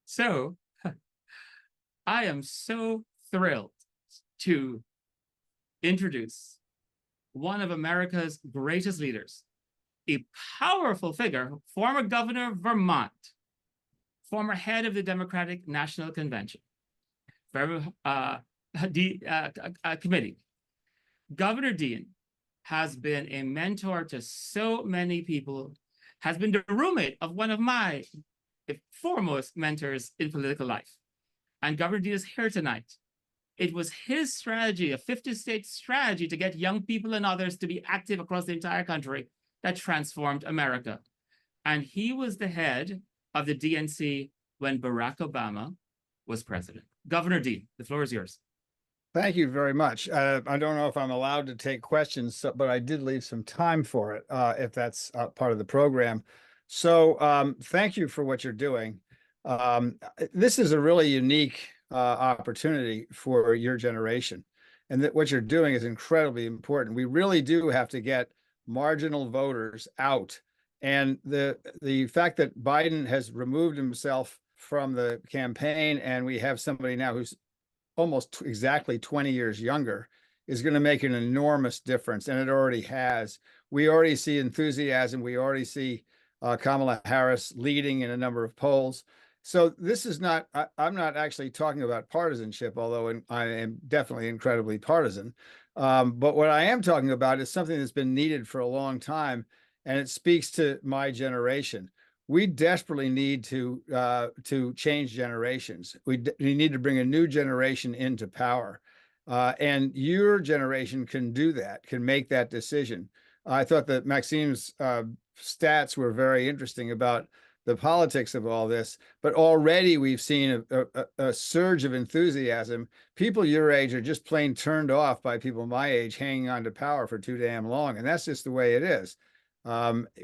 So I am so thrilled to introduce one of America's greatest leaders, a powerful figure, former governor of Vermont, former head of the Democratic National Convention, committee. Governor Dean has been a mentor to so many people, has been the roommate of one of my foremost mentors in political life. And Governor Dean is here tonight. It was his strategy, a 50-state strategy to get young people and others to be active across the entire country that transformed America. And he was the head of the DNC when Barack Obama was president. Governor Dean, the floor is yours. Thank you very much. I don't know if I'm allowed to take questions, but I did leave some time for it, if that's part of the program. So thank you for what you're doing. This is a really unique opportunity for your generation. And that what you're doing is incredibly important. We really do have to get marginal voters out. And the fact that Biden has removed himself from the campaign and we have somebody now who's almost exactly 20 years younger is going to make an enormous difference. And it already has. We already see enthusiasm. We already see Kamala Harris leading in a number of polls. So this is not, I'm not actually talking about partisanship, although I am definitely incredibly partisan. But what I am talking about is something that's been needed for a long time, and it speaks to my generation. We desperately need to change generations. We need to bring a new generation into power. And your generation can do that, can make that decision. I thought that Maxim's stats were very interesting about the politics of all this, but already we've seen a surge of enthusiasm. People your age are just plain turned off by people my age hanging on to power for too damn long. And that's just the way it is.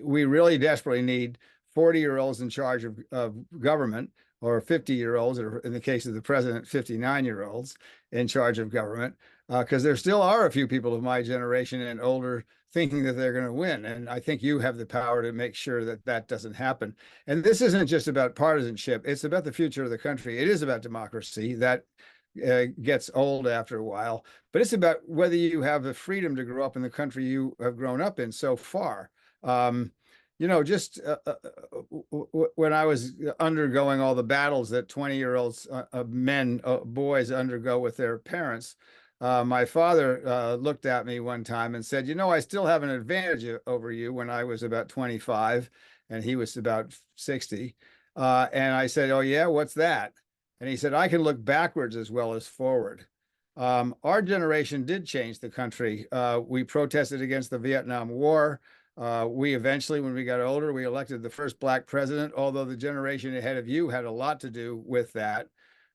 We really desperately need 40-year-olds in charge of government, or 50-year-olds, or in the case of the president, 59-year-olds in charge of government, because there still are a few people of my generation and older thinking that they're going to win. And I think you have the power to make sure that that doesn't happen. And this isn't just about partisanship. It's about the future of the country. It is about democracy. That gets old after a while, but it's about whether you have the freedom to grow up in the country you have grown up in so far. You know, just when I was undergoing all the battles that 20-year-olds, boys undergo with their parents, my father looked at me one time and said, you know, I still have an advantage over you when I was about 25 and he was about 60. And I said, oh, yeah, what's that? And he said, I can look backwards as well as forward. Our generation did change the country. We protested against the Vietnam War. We eventually, when we got older, we elected the first Black president, although the generation ahead of you had a lot to do with that.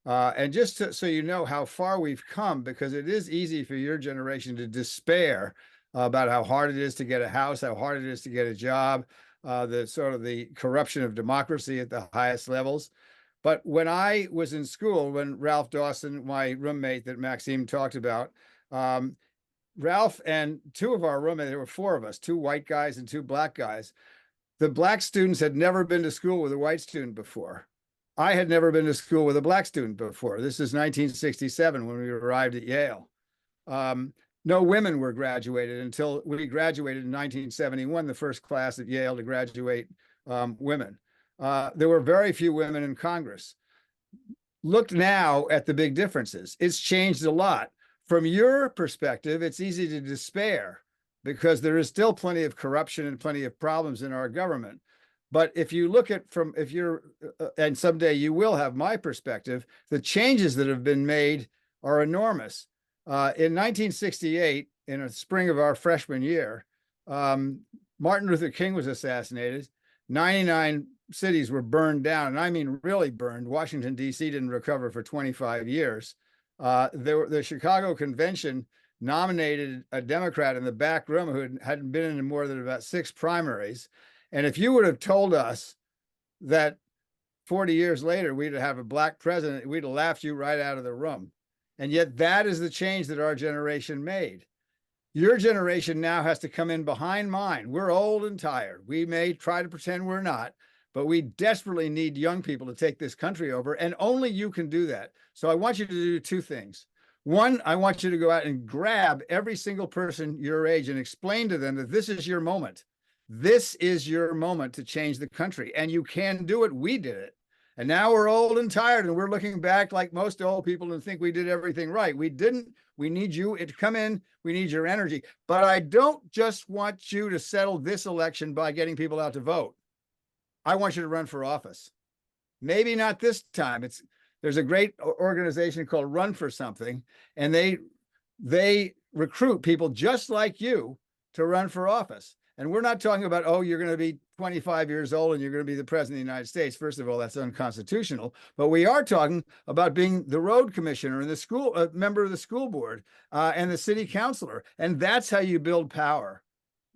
And just so you know how far we've come, because it is easy for your generation to despair about how hard it is to get a house, how hard it is to get a job, the corruption of democracy at the highest levels. But when I was in school, when Ralph Dawson, my roommate that Maxim talked about, Ralph and two of our roommates, there were four of us, two white guys and two black guys. The black students had never been to school with a white student before. I had never been to school with a black student before. This is 1967 when we arrived at Yale. No women were graduated until we graduated in 1971, the first class at Yale to graduate women. There were very few women in Congress. Look now at the big differences. It's changed a lot. From your perspective, it's easy to despair because there is still plenty of corruption and plenty of problems in our government. But if you look at and someday you will have my perspective, the changes that have been made are enormous. In 1968, in the spring of our freshman year, Martin Luther King was assassinated. 99 cities were burned down, and I mean really burned. Washington, D.C. didn't recover for 25 years. The Chicago Convention nominated a Democrat in the back room who hadn't been in more than about 6 primaries. And if you would have told us that 40 years later we'd have a black president, we'd have laughed you right out of the room. And yet that is the change that our generation made. Your generation now has to come in behind mine. We're old and tired. We may try to pretend we're not, but we desperately need young people to take this country over, and only you can do that. So I want you to do two things. One, I want you to go out and grab every single person your age and explain to them that this is your moment. This is your moment to change the country, and you can do it. We did it. And now we're old and tired, and we're looking back like most old people and think we did everything right. We didn't. We need you to come in. We need your energy. But I don't just want you to settle this election by getting people out to vote. I want you to run for office. Maybe not this time. There's a great organization called Run for Something, and they recruit people just like you to run for office. And we're not talking about, oh, you're going to be 25 years old and you're going to be the president of the United States. First of all, that's unconstitutional. But we are talking about being the road commissioner and the school member of the school board and the city councilor. And that's how you build power.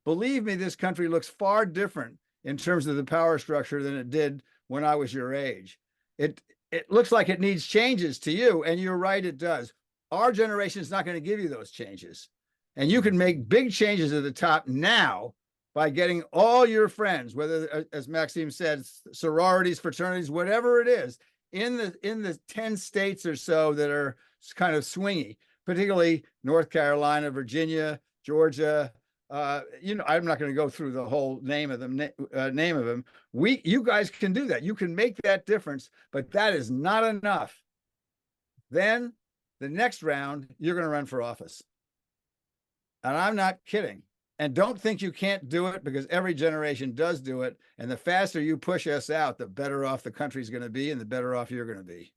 Believe me, this country looks far different in terms of the power structure than it did when I was your age. It looks like it needs changes to you, and you're right, it does. Our generation is not going to give you those changes. And you can make big changes at the top now by getting all your friends, whether, as Maxim said, sororities, fraternities, whatever it is, in the 10 states or so that are kind of swingy, particularly North Carolina, Virginia, Georgia. I'm not going to go through the whole name of them. You guys can do that. You can make that difference, but that is not enough. Then the next round, you're going to run for office. And I'm not kidding. And don't think you can't do it, because every generation does do it. And the faster you push us out, the better off the country's going to be and the better off you're going to be.